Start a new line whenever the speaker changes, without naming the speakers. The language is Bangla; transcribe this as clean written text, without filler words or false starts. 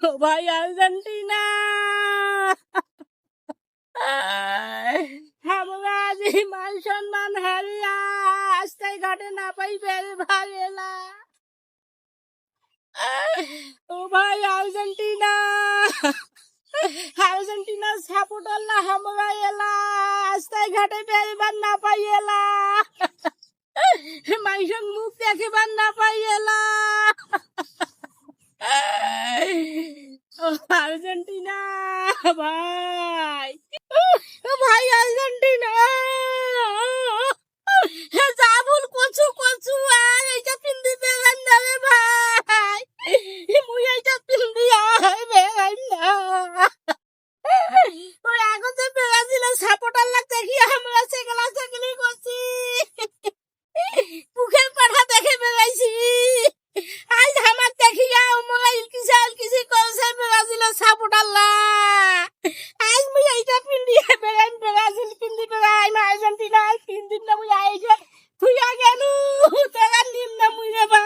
ও ভাই আর্জেন্টিনা, আমরা যে মান সম্মান হারিয়া রাস্তায় ঘাটে না পাই বের ভাই এলা। ও ভাই আর্জেন্টিনা, আর্জেন্টিনার সাপোর্টার না আমরা এলা রাস্তায় ঘাটে বেরবার না পাই এলা, মানুষের মুখ দেখবার না পাই এলা। আর্জেন্টিনা ভাই, ভাই আর্জেন্টিনা যা ভুল কচু কচু আর এইটা পিন্দি বেলান না রে ভাই, মুই এইটা পিন্দি আর বেলান না। ওই এখন যে ব্রাজিলের সাপোর্টার লাগ দেখি আমরা সেগুলা সেগুলি করছি, মুখের পাঠা দেখে বেড়াইছি। আজ আমার দেখিয়া মোবাইল কিসি করছে ব্রাজিলের সাপোর্টার লা, আজ মুই এইটা পিন্দি বেড়াই ব্রাজিল পিন্দি বেড়াই আর্জেন্টিনা পিন্দি না মুই আইছে তুই গেল তোরা নিম না মুই রে বা।